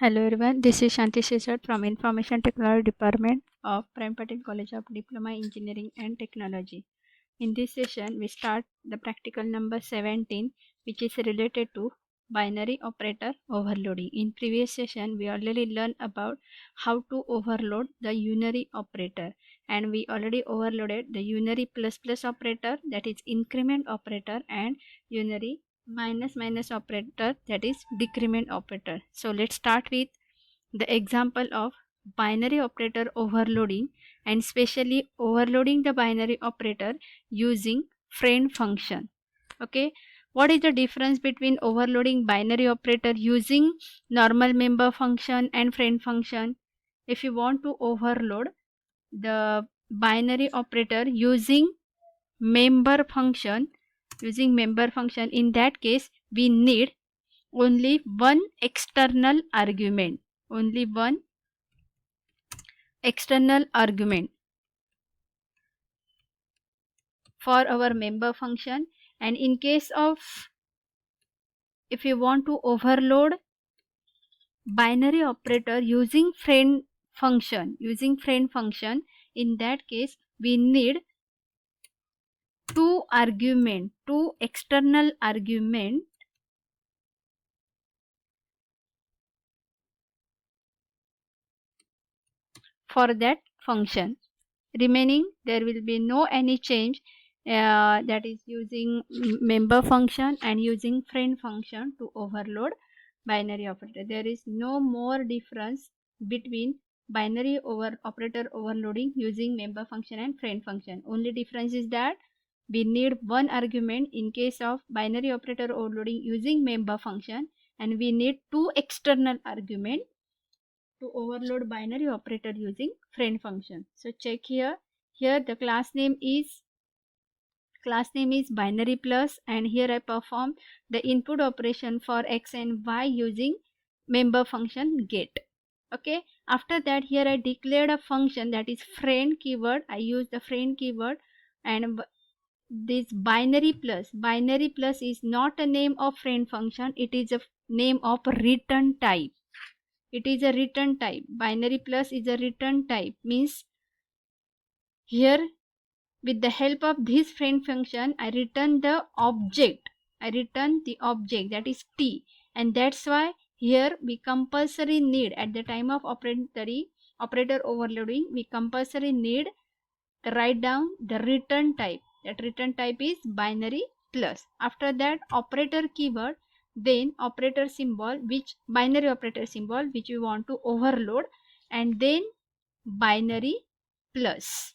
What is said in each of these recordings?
Hello everyone, this is Shanti Sheshat from Information Technology Department of Prime Patel College of Diploma Engineering and Technology. In this session, we start the practical number 17, which is related to binary operator overloading. In previous session, we already learned about how to overload the unary operator, and we already overloaded the unary plus plus operator, that is increment operator, and unary minus minus operator, that is decrement operator. So let's start with the example of binary operator overloading, and especially overloading the binary operator using friend function. Okay, what is the difference between overloading binary operator using normal member function and friend function? If you want to overload the binary operator member function using member function, in that case we need only one external argument, only one external argument for our member function. And in case of, if you want to overload binary operator using friend function, in that case we need two external argument for that function. Remaining, there will be no any change, that is using member function and using friend function to overload binary operator. There is no more difference between binary operator overloading using member function and friend function. Only difference is that we need one argument in case of binary operator overloading using member function, and we need two external argument to overload binary operator using friend function. So check here. Here the class name is binary plus, and here I perform the input operation for x and y using member function get. Okay, after that here I declared a function, that is friend keyword. I use the friend keyword, and this binary plus is not a name of friend function, it is a name of return type. It is a return type. Binary plus is a return type, means here with the help of this friend function I return the object. That is t, and that's why here we compulsory need, at the time of operator overloading, we compulsory need to write down the return type. That return type is binary plus. After that operator keyword, then operator symbol, which binary operator symbol which we want to overload, and then binary plus.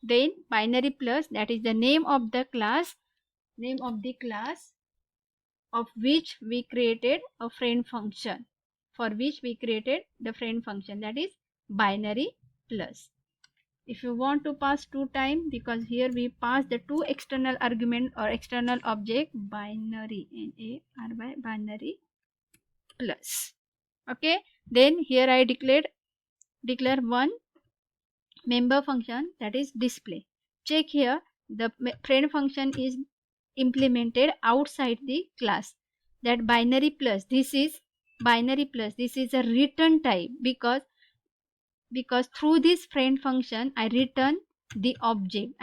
Then binary plus, that is the name of the class of which we created a friend function, that is binary plus. If you want to pass two time, because here we pass the two external argument or external object, binary binary plus. Okay, then here I declare one member function, that is display. Check here, the friend function is implemented outside the class. That binary plus, this is a return type, because through this friend function I return the object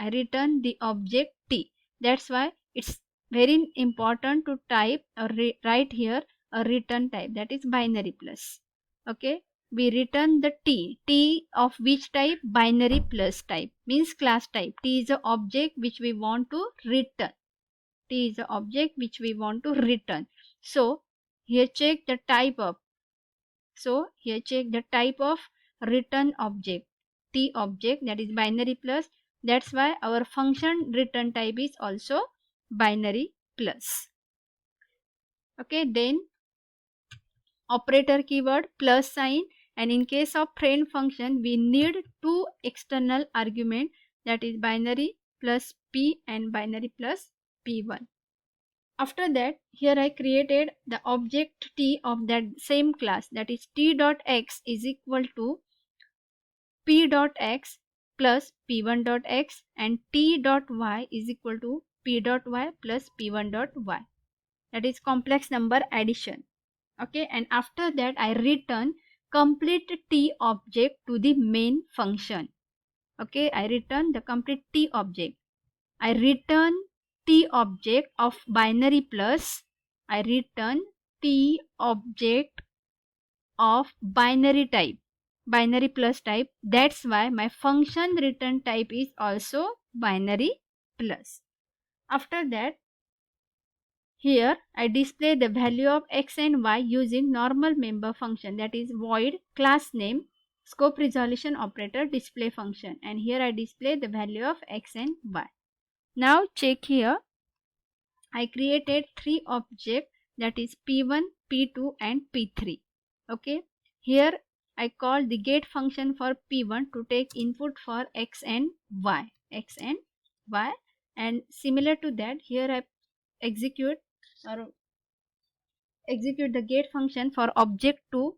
t. That's why it's very important to type or write here a return type, that is binary plus. Okay, we return the t of which type? Binary plus type, means class type. T is the object which we want to return. So here check the type of return object, t object, that is binary plus. That's why our function return type is also binary plus. Okay, then operator keyword plus sign, and in case of friend function we need two external argument, that is binary plus p and binary plus p1. After that, here I created the object t of that same class, that is t dot x is equal to p dot x plus p1 dot x, and t dot y is equal to p dot y plus p1 dot y. That is complex number addition. Okay, and after that I return complete T object to the main function. Okay, I return the complete T object. I return T object of binary plus. I return T object of binary type, binary plus type. That's why my function return type is also binary plus. After that, here I display the value of x and y using normal member function, that is void class name scope resolution operator display function, and here I display the value of x and y. Now check here, I created three objects, that is P1, P2 and P3. Okay, here I call the get function for P1 to take input for x and y, and similar to that here I execute the get function for object 2.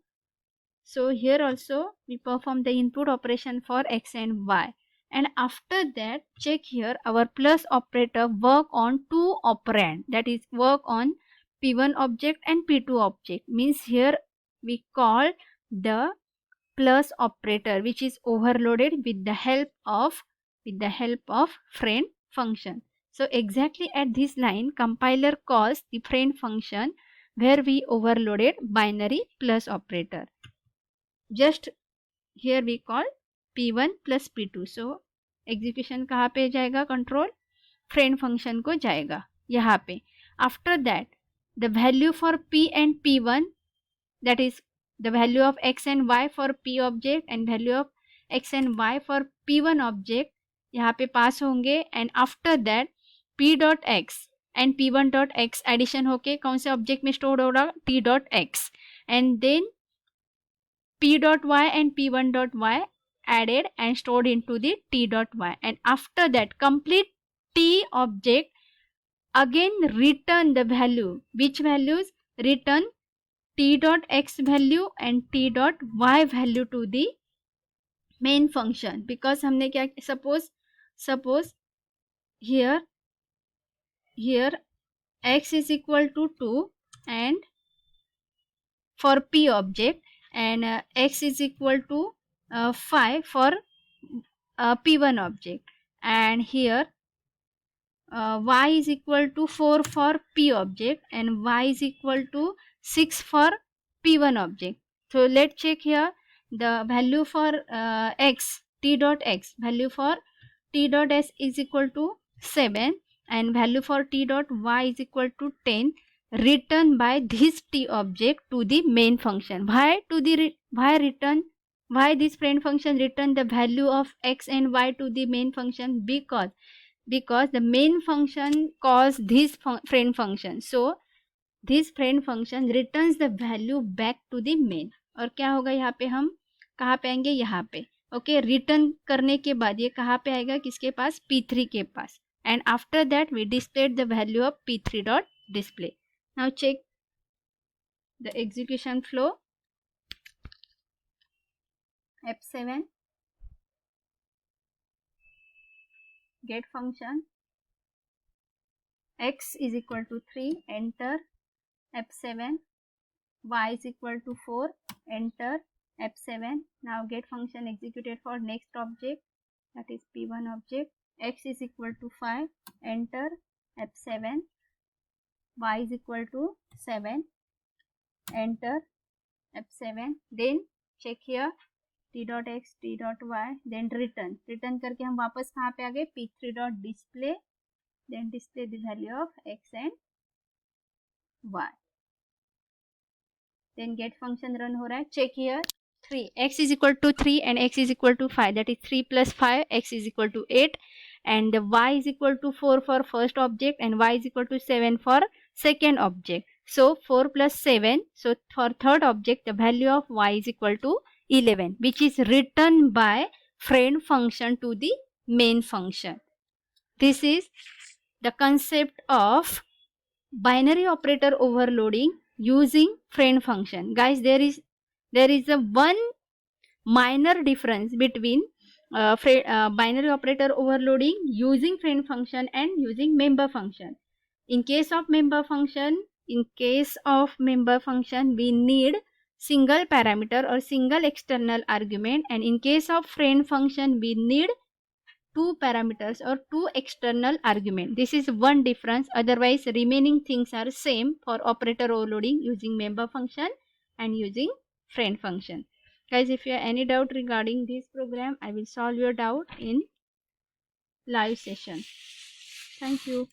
So here also we perform the input operation for x and y, and after that check here, our plus operator work on two operand, that is work on P1 object and P2 object. Means here we call the plus operator which is overloaded with the help of friend function. So exactly at this line compiler calls the friend function where we overloaded binary plus operator. Just here we call P1 plus P2. So execution कहाँ पे जाएगा, control friend function को जाएगा यहाँ पे. After that the value for P and P1, that is the value of x and y for P object and value of x and y for P1 object यहाँ पे पास होंगे, and after that P dot X and P1 dot X addition होके कौन से object में store होगा, P dot X, and then P dot y and P1 dot y added and stored into the T dot y, and after that complete T object again return the value. Which values? Return T dot x value and T dot y value to the main function, because हमने क्या, suppose here x is equal to 2 and for P object, and x is equal to 5 for P1 object, and here y is equal to 4 for P object and y is equal to 6 for P1 object. So let's check here the value for x, T dot x, value for T dot s is equal to 7 and value for T dot y is equal to 10, written by this T object to the main function. Why this friend function return the value of x and y to the main function? Because the main function calls this friend function, so this friend function returns the value back to the main. और क्या होगा यहाँ पे, हम कहाँ पे आएंगे, यहाँ पे. ओके, रिटर्न करने के बाद ये कहाँ पे आएगा, किसके पास, P3 के पास, and after that we displayed the value of P3 dot display. Now check the execution flow. F7 get function, x is equal to 3, enter F7, y is equal to 4, enter F7. Now get function executed for next object, that is P1 object, x is equal to 5, enter F7, y is equal to 7, enter F7. Then check here T dot x, T dot y, then return करके हम वापस कहाँ पे आ गए, P3 dot display, then display the value of x and y. Then get function run हो रहा है. Check here 3, x is equal to 3 and x is equal to 5, that is 3 plus 5, x is equal to 8, and y is equal to 4 for first object and y is equal to 7 for second object. So 4 plus 7, so for third object the value of y is equal to 11, which is written by friend function to the main function. This is the concept of binary operator overloading using friend function. Guys, there is a one minor difference between binary operator overloading using friend function and using member function. In case of member function, In case of member function, we need single parameter or single external argument, and in case of friend function, we need two parameters or two external argument. This is one difference. Otherwise, remaining things are same for operator overloading using member function and using friend function. Guys, if you have any doubt regarding this program, I will solve your doubt in live session. Thank you.